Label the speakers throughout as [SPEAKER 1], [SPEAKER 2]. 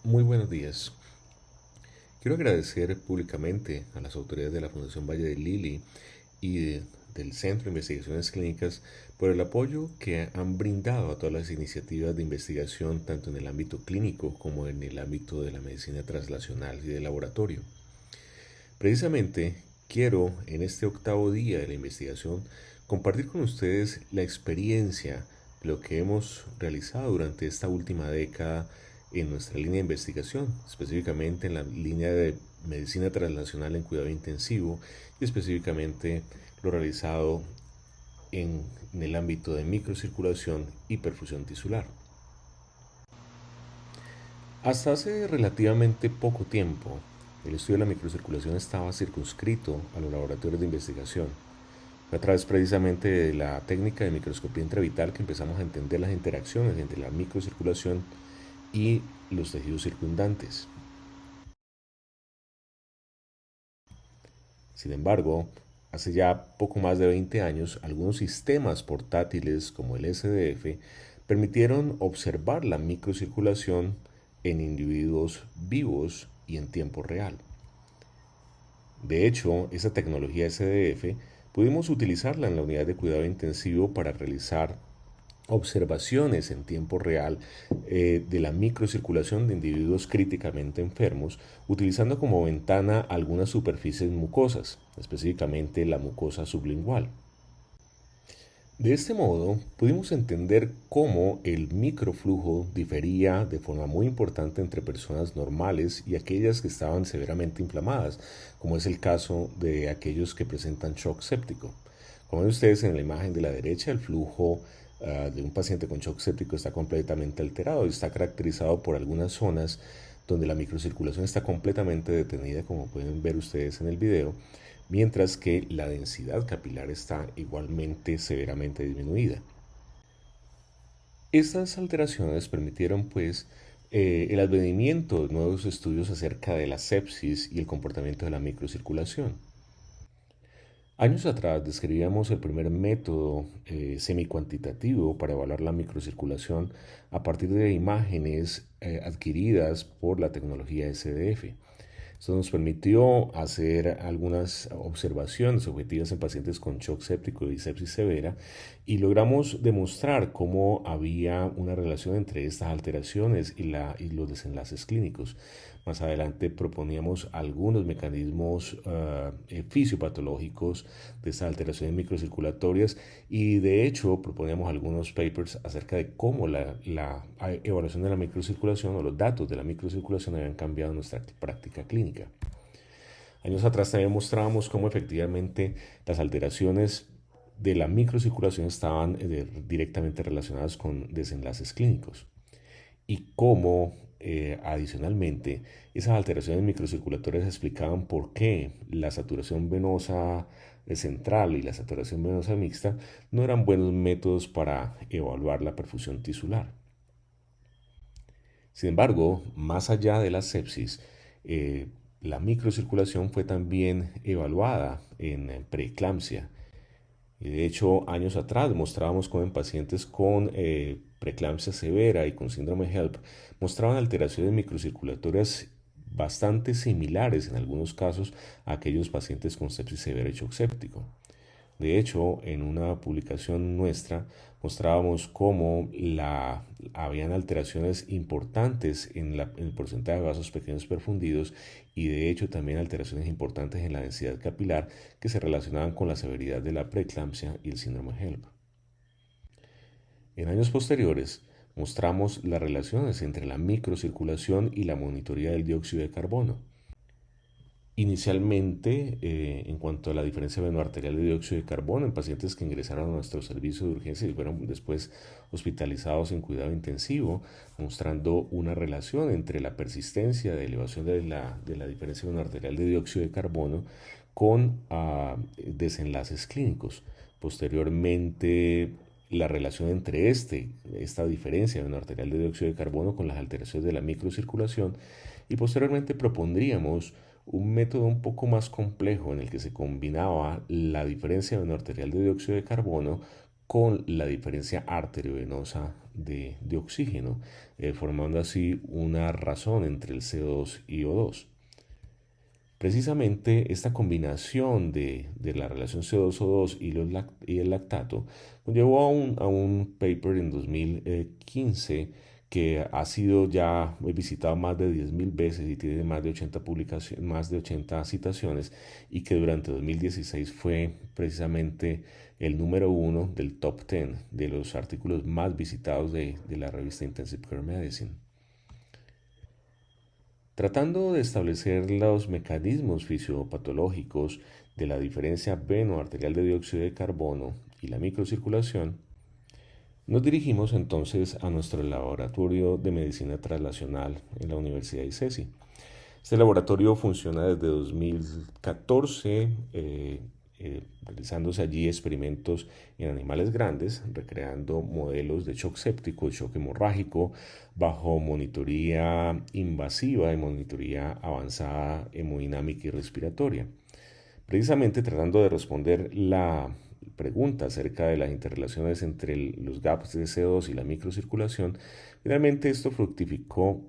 [SPEAKER 1] Muy buenos días. Quiero agradecer públicamente a las autoridades de la Fundación Valle de Lili del Centro de Investigaciones Clínicas por el apoyo que han brindado a todas las iniciativas de investigación, tanto en el ámbito clínico como en el ámbito de la medicina translacional y de laboratorio. Precisamente quiero, en este octavo día de la investigación, compartir con ustedes la experiencia, lo que hemos realizado durante esta última década en nuestra línea de investigación, específicamente en la línea de medicina translacional en cuidado intensivo y específicamente lo realizado en el ámbito de microcirculación y perfusión tisular. Hasta hace relativamente poco tiempo, el estudio de la microcirculación estaba circunscrito a los laboratorios de investigación. Fue a través precisamente de la técnica de microscopía intravital que empezamos a entender las interacciones entre la microcirculación y los tejidos circundantes. Sin embargo, hace ya poco más de 20 años, algunos sistemas portátiles como el SDF permitieron observar la microcirculación en individuos vivos y en tiempo real. De hecho, esa tecnología SDF pudimos utilizarla en la unidad de cuidado intensivo para realizar observaciones en tiempo real de la microcirculación de individuos críticamente enfermos, utilizando como ventana algunas superficies mucosas, específicamente la mucosa sublingual. De este modo, pudimos entender cómo el microflujo difería de forma muy importante entre personas normales y aquellas que estaban severamente inflamadas, como es el caso de aquellos que presentan shock séptico. Como ven ustedes en la imagen de la derecha, el flujo de un paciente con shock séptico está completamente alterado y está caracterizado por algunas zonas donde la microcirculación está completamente detenida, como pueden ver ustedes en el video, mientras que la densidad capilar está igualmente severamente disminuida. Estas alteraciones permitieron pues el advenimiento de nuevos estudios acerca de la sepsis y el comportamiento de la microcirculación. Años atrás describíamos el primer método semicuantitativo para evaluar la microcirculación a partir de imágenes adquiridas por la tecnología SDF. Esto nos permitió hacer algunas observaciones objetivas en pacientes con shock séptico y sepsis severa y logramos demostrar cómo había una relación entre estas alteraciones y los desenlaces clínicos. Más adelante proponíamos algunos mecanismos fisiopatológicos de estas alteraciones microcirculatorias y de hecho proponíamos algunos papers acerca de cómo la evaluación de la microcirculación o los datos de la microcirculación habían cambiado nuestra práctica clínica. Años atrás también mostrábamos cómo efectivamente las alteraciones de la microcirculación estaban directamente relacionadas con desenlaces clínicos y cómo adicionalmente esas alteraciones microcirculatorias explicaban por qué la saturación venosa central y la saturación venosa mixta no eran buenos métodos para evaluar la perfusión tisular. Sin embargo, más allá de la sepsis, la microcirculación fue también evaluada en preeclampsia. Y de hecho, años atrás mostrábamos cómo en pacientes con preeclampsia severa y con síndrome HELP mostraban alteraciones microcirculatorias bastante similares en algunos casos a aquellos pacientes con sepsis severa y shock séptico. De hecho, en una publicación nuestra mostrábamos cómo habían alteraciones importantes en el porcentaje de vasos pequeños perfundidos y de hecho también alteraciones importantes en la densidad capilar que se relacionaban con la severidad de la preeclampsia y el síndrome HELP. En años posteriores mostramos las relaciones entre la microcirculación y la monitoría del dióxido de carbono. Inicialmente, en cuanto a la diferencia venoarterial de dióxido de carbono en pacientes que ingresaron a nuestro servicio de urgencia y fueron después hospitalizados en cuidado intensivo, mostrando una relación entre la persistencia de elevación de la diferencia venoarterial de dióxido de carbono con desenlaces clínicos. Posteriormente, la relación entre esta diferencia venoarterial de dióxido de carbono con las alteraciones de la microcirculación y posteriormente propondríamos un método un poco más complejo en el que se combinaba la diferencia venoarterial de dióxido de carbono con la diferencia arteriovenosa de oxígeno, formando así una razón entre el CO2 y O2. Precisamente esta combinación de la relación CO2-O2 y el lactato nos llevó a un paper en 2015 que ha sido ya visitado más de 10.000 veces y tiene más de 80 publicaciones, más de 80 citaciones, y que durante 2016 fue precisamente el número uno del top 10 de los artículos más visitados de la revista Intensive Care Medicine. Tratando de establecer los mecanismos fisiopatológicos de la diferencia veno-arterial de dióxido de carbono y la microcirculación, nos dirigimos entonces a nuestro laboratorio de medicina translacional en la Universidad de ICESI. Este laboratorio funciona desde 2014, realizándose allí experimentos en animales grandes, recreando modelos de shock séptico, shock hemorrágico, bajo monitoría invasiva y monitoría avanzada hemodinámica y respiratoria. Precisamente tratando de responder la pregunta acerca de las interrelaciones entre los gaps de CO2 y la microcirculación, finalmente esto fructificó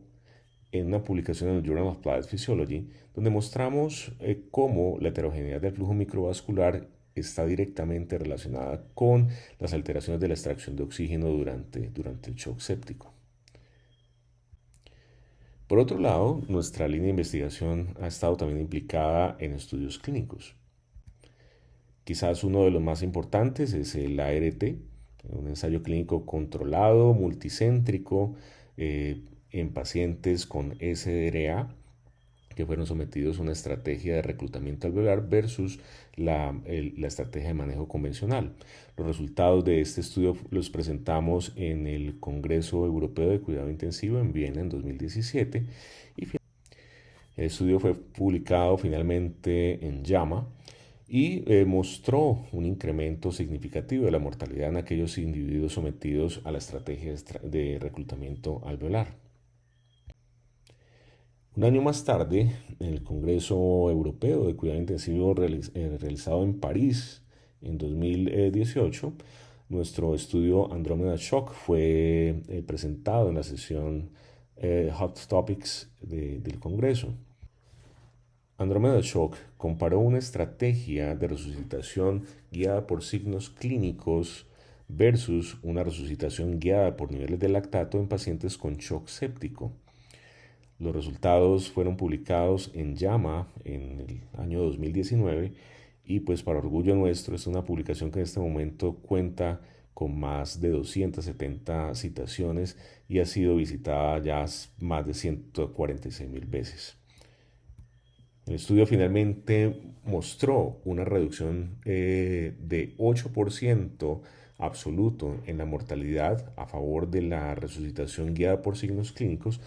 [SPEAKER 1] en una publicación en el Journal of Applied Physiology, donde mostramos cómo la heterogeneidad del flujo microvascular está directamente relacionada con las alteraciones de la extracción de oxígeno durante el shock séptico. Por otro lado, nuestra línea de investigación ha estado también implicada en estudios clínicos. Quizás uno de los más importantes es el ART, un ensayo clínico controlado, multicéntrico, en pacientes con SDRA que fueron sometidos a una estrategia de reclutamiento alveolar versus la estrategia de manejo convencional. Los resultados de este estudio los presentamos en el Congreso Europeo de Cuidado Intensivo en Viena en 2017 y el estudio fue publicado finalmente en JAMA y mostró un incremento significativo de la mortalidad en aquellos individuos sometidos a la estrategia de reclutamiento alveolar. Un año más tarde, en el Congreso Europeo de Cuidado Intensivo realizado en París en 2018, nuestro estudio Andromeda Shock fue presentado en la sesión Hot Topics del Congreso. Andromeda Shock comparó una estrategia de resucitación guiada por signos clínicos versus una resucitación guiada por niveles de lactato en pacientes con shock séptico. Los resultados fueron publicados en JAMA en el año 2019 y pues para orgullo nuestro es una publicación que en este momento cuenta con más de 270 citaciones y ha sido visitada ya más de 146.000 veces. El estudio finalmente mostró una reducción de 8% absoluto en la mortalidad a favor de la resucitación guiada por signos clínicos,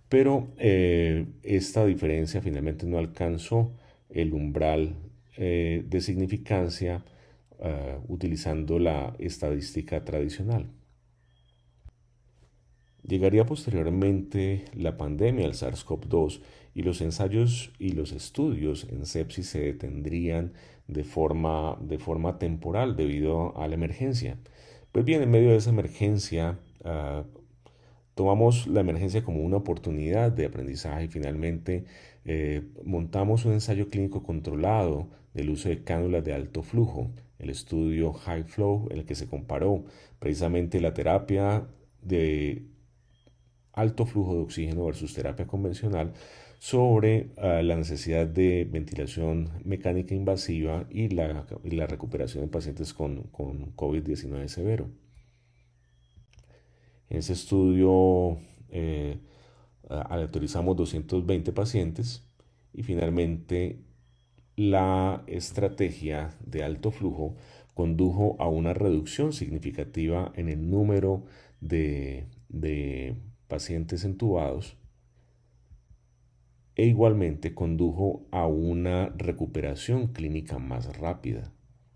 [SPEAKER 1] pero esta diferencia finalmente no alcanzó el umbral de significancia utilizando la estadística tradicional. Llegaría posteriormente la pandemia, el SARS-CoV-2, y los ensayos y los estudios en sepsis se detendrían de forma temporal debido a la emergencia. Pues bien, en medio de esa emergencia, tomamos la emergencia como una oportunidad de aprendizaje y finalmente montamos un ensayo clínico controlado del uso de cánulas de alto flujo, el estudio High Flow, en el que se comparó precisamente la terapia de alto flujo de oxígeno versus terapia convencional sobre la necesidad de ventilación mecánica invasiva y la recuperación de pacientes con COVID-19 severo. En ese estudio autorizamos 220 pacientes y finalmente la estrategia de alto flujo condujo a una reducción significativa en el número de pacientes entubados e igualmente condujo a una recuperación clínica más rápida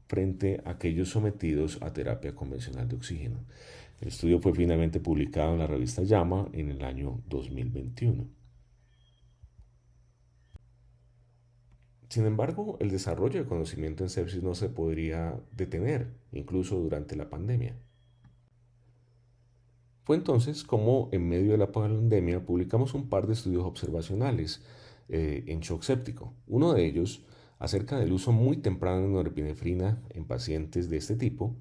[SPEAKER 1] frente a aquellos sometidos a terapia convencional de oxígeno. El estudio fue finalmente publicado en la revista JAMA en el año 2021. Sin embargo, el desarrollo de conocimiento en sepsis no se podría detener, incluso durante la pandemia. Fue entonces como en medio de la pandemia publicamos un par de estudios observacionales en shock séptico. Uno de ellos acerca del uso muy temprano de norepinefrina en pacientes de este tipo,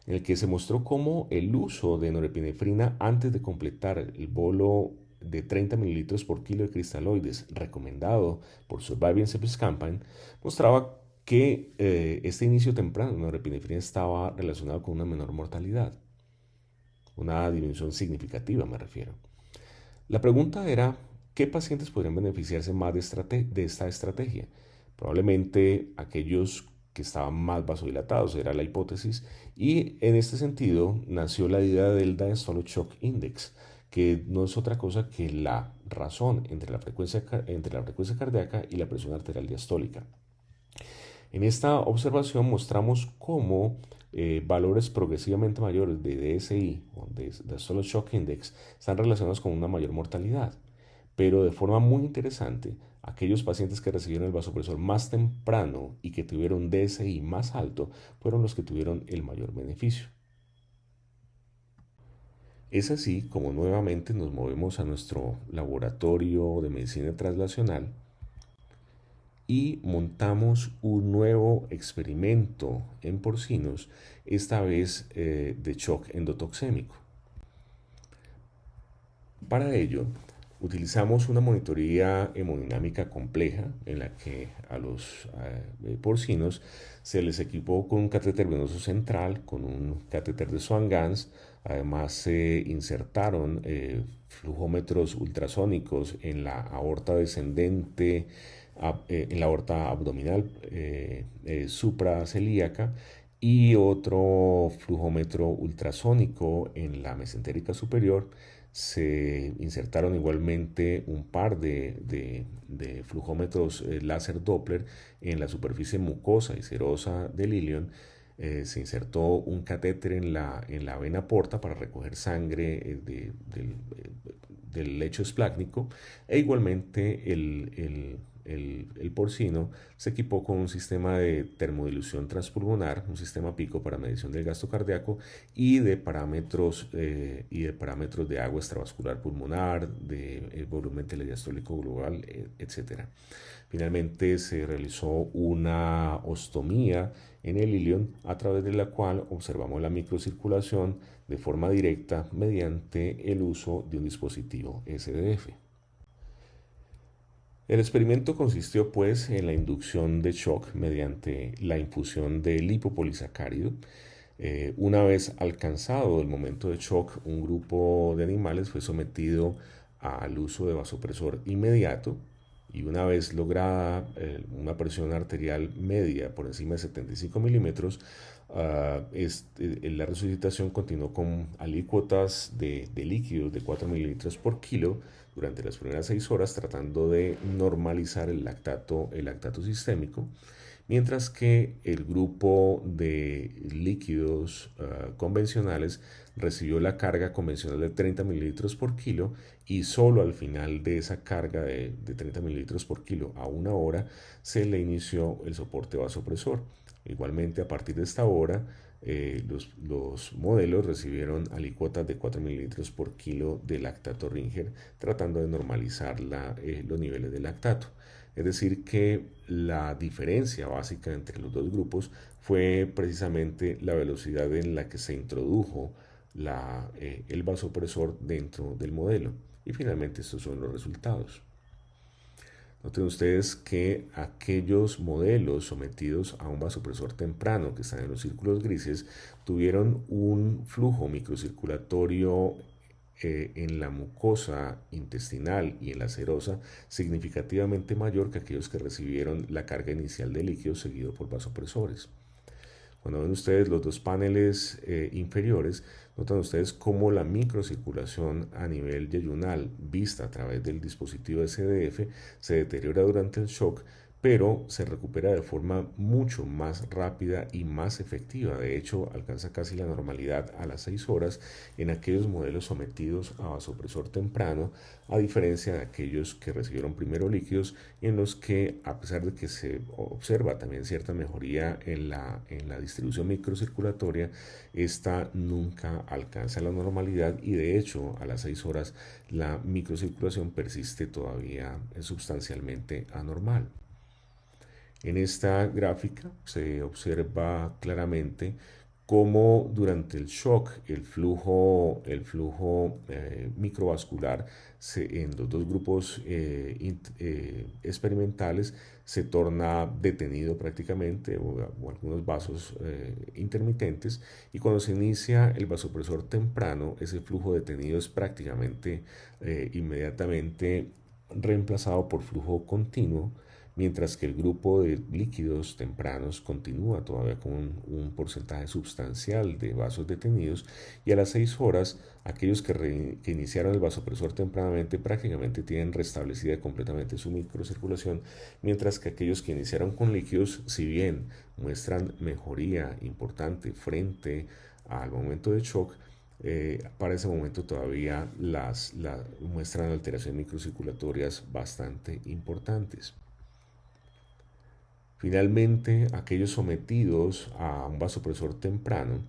[SPEAKER 1] en el que se mostró cómo el uso de norepinefrina antes de completar el bolo de 30 mililitros por kilo de cristaloides recomendado por Surviving Sepsis Campaign mostraba que este inicio temprano de norepinefrina estaba relacionado con una menor mortalidad, una disminución significativa me refiero. La pregunta era, ¿qué pacientes podrían beneficiarse más de esta estrategia? Probablemente aquellos que estaban más vasodilatados, era la hipótesis, y en este sentido nació la idea del Diastolic Shock Index, que no es otra cosa que la razón entre la frecuencia cardíaca y la presión arterial diastólica. En esta observación mostramos cómo valores progresivamente mayores de DSI o de Diastolic Shock Index están relacionados con una mayor mortalidad. Pero de forma muy interesante, aquellos pacientes que recibieron el vasopresor más temprano y que tuvieron DSI más alto fueron los que tuvieron el mayor beneficio. Es así como nuevamente nos movemos a nuestro laboratorio de medicina translacional y montamos un nuevo experimento en porcinos, esta vez de shock endotoxémico. Para ello, utilizamos una monitoría hemodinámica compleja en la que a los porcinos se les equipó con un catéter venoso central, con un catéter de Swan-Ganz. Además se insertaron flujómetros ultrasónicos en la aorta descendente, en la aorta abdominal supracelíaca y otro flujómetro ultrasónico en la mesentérica superior. Se insertaron igualmente un par de flujómetros láser Doppler en la superficie mucosa y serosa del ilion. Se insertó un catéter en la vena porta para recoger sangre del lecho esplácnico e igualmente el porcino se equipó con un sistema de termodilución transpulmonar, un sistema pico para medición del gasto cardíaco y de parámetros de agua extravascular pulmonar, de volumen telediastólico global, etc. Finalmente se realizó una ostomía en el ilion a través de la cual observamos la microcirculación de forma directa mediante el uso de un dispositivo SDF. El experimento consistió pues en la inducción de shock mediante la infusión de lipopolisacárido. Una vez alcanzado el momento de shock, un grupo de animales fue sometido al uso de vasopresor inmediato y una vez lograda una presión arterial media por encima de 75 milímetros, la resucitación continuó con alícuotas de líquidos de 4 mililitros por kilo durante las primeras 6 horas, tratando de normalizar el lactato sistémico, mientras que el grupo de líquidos convencionales recibió la carga convencional de 30 mililitros por kilo y solo al final de esa carga de 30 mililitros por kilo a una hora se le inició el soporte vasopresor. Igualmente, a partir de esta hora, los modelos recibieron alícuotas de 4 mililitros por kilo de lactato Ringer, tratando de normalizar los niveles de lactato. Es decir, que la diferencia básica entre los dos grupos fue precisamente la velocidad en la que se introdujo el vasopresor dentro del modelo. Y finalmente estos son los resultados. Noten ustedes que aquellos modelos sometidos a un vasopresor temprano que están en los círculos grises tuvieron un flujo microcirculatorio en la mucosa intestinal y en la serosa significativamente mayor que aquellos que recibieron la carga inicial de líquido seguido por vasopresores. Cuando ven ustedes los dos paneles inferiores, notan ustedes cómo la microcirculación a nivel yeyunal vista a través del dispositivo SDF se deteriora durante el shock, pero se recupera de forma mucho más rápida y más efectiva. De hecho, alcanza casi la normalidad a las 6 horas en aquellos modelos sometidos a vasopresor temprano, a diferencia de aquellos que recibieron primero líquidos, en los que, a pesar de que se observa también cierta mejoría en la distribución microcirculatoria, esta nunca alcanza la normalidad y de hecho a las 6 horas la microcirculación persiste todavía sustancialmente anormal. En esta gráfica se observa claramente cómo durante el shock el flujo microvascular en los dos grupos experimentales se torna detenido prácticamente o algunos vasos intermitentes, y cuando se inicia el vasopresor temprano ese flujo detenido es prácticamente inmediatamente reemplazado por flujo continuo, mientras que el grupo de líquidos tempranos continúa todavía con un porcentaje sustancial de vasos detenidos, y a las 6 horas aquellos que iniciaron el vasopresor tempranamente prácticamente tienen restablecida completamente su microcirculación, mientras que aquellos que iniciaron con líquidos, si bien muestran mejoría importante frente al momento de shock, para ese momento todavía muestran alteraciones microcirculatorias bastante importantes. Finalmente, aquellos sometidos a un vasopresor temprano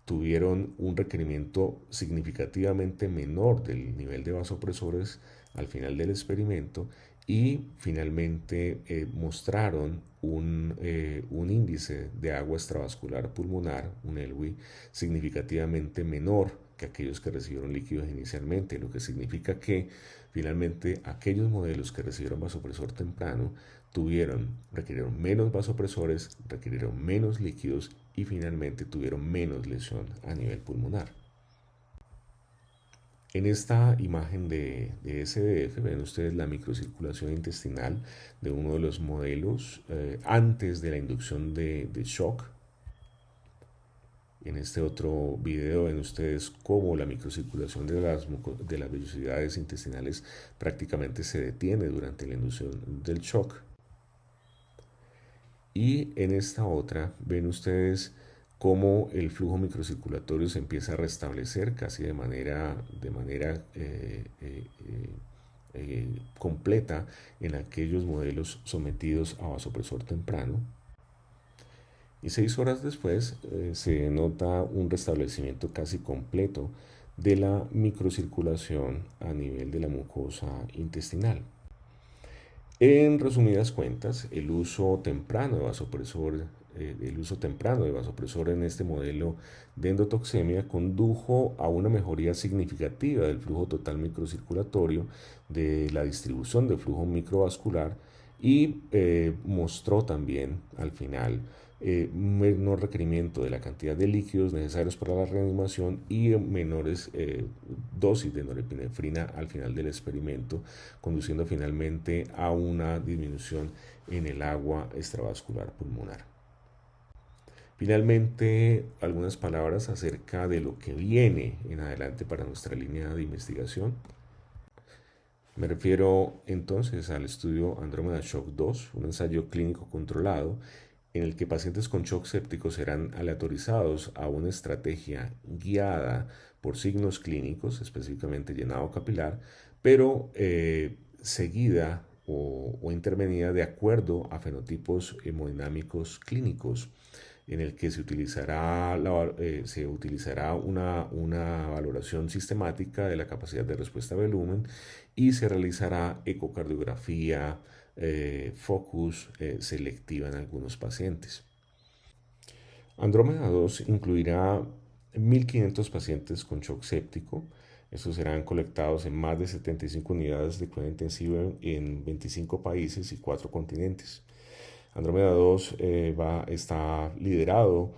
[SPEAKER 1] tuvieron un requerimiento significativamente menor del nivel de vasopresores al final del experimento, y finalmente mostraron un índice de agua extravascular pulmonar, un ELWI, significativamente menor que aquellos que recibieron líquidos inicialmente, lo que significa que finalmente aquellos modelos que recibieron vasopresor temprano requirieron menos vasopresores, requirieron menos líquidos y finalmente tuvieron menos lesión a nivel pulmonar. En esta imagen de SDF ven ustedes la microcirculación intestinal de uno de los modelos antes de la inducción de shock. En este otro video ven ustedes cómo la microcirculación de las vellosidades intestinales prácticamente se detiene durante la inducción del shock. Y en esta otra ven ustedes cómo el flujo microcirculatorio se empieza a restablecer casi de manera completa en aquellos modelos sometidos a vasopresor temprano. Y 6 horas después se nota un restablecimiento casi completo de la microcirculación a nivel de la mucosa intestinal. En resumidas cuentas, el uso temprano de vasopresor en este modelo de endotoxemia condujo a una mejoría significativa del flujo total microcirculatorio, de la distribución del flujo microvascular, y mostró también al final menor requerimiento de la cantidad de líquidos necesarios para la reanimación y menores dosis de norepinefrina al final del experimento, conduciendo finalmente a una disminución en el agua extravascular pulmonar. Finalmente, algunas palabras acerca de lo que viene en adelante para nuestra línea de investigación. Me refiero entonces al estudio Andrómeda Shock 2, un ensayo clínico controlado en el que pacientes con shock séptico serán aleatorizados a una estrategia guiada por signos clínicos, específicamente llenado capilar, pero seguida o intervenida de acuerdo a fenotipos hemodinámicos clínicos, en el que se utilizará una valoración sistemática de la capacidad de respuesta a volumen, y se realizará ecocardiografía focus selectiva en algunos pacientes. Andrómeda 2 incluirá 1.500 pacientes con shock séptico. Estos serán colectados en más de 75 unidades de cuidado intensivo en 25 países y 4 continentes. Andrómeda 2 está liderado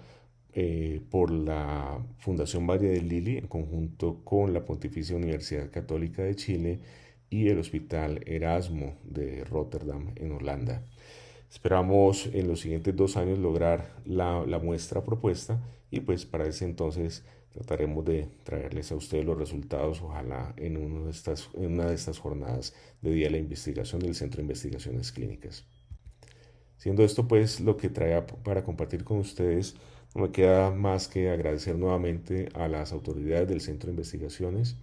[SPEAKER 1] por la Fundación Valle del Lili en conjunto con la Pontificia Universidad Católica de Chile y el Hospital Erasmo de Rotterdam en Holanda. Esperamos en los siguientes 2 años lograr la muestra propuesta, y pues para ese entonces trataremos de traerles a ustedes los resultados, ojalá en una de estas jornadas de día de la investigación del Centro de Investigaciones Clínicas. Siendo esto pues lo que traía para compartir con ustedes, no me queda más que agradecer nuevamente a las autoridades del Centro de Investigaciones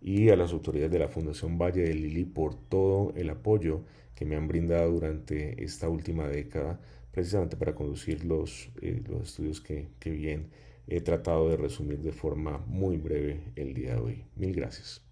[SPEAKER 1] y a las autoridades de la Fundación Valle de Lili por todo el apoyo que me han brindado durante esta última década, precisamente para conducir los estudios que bien he tratado de resumir de forma muy breve el día de hoy. Mil gracias.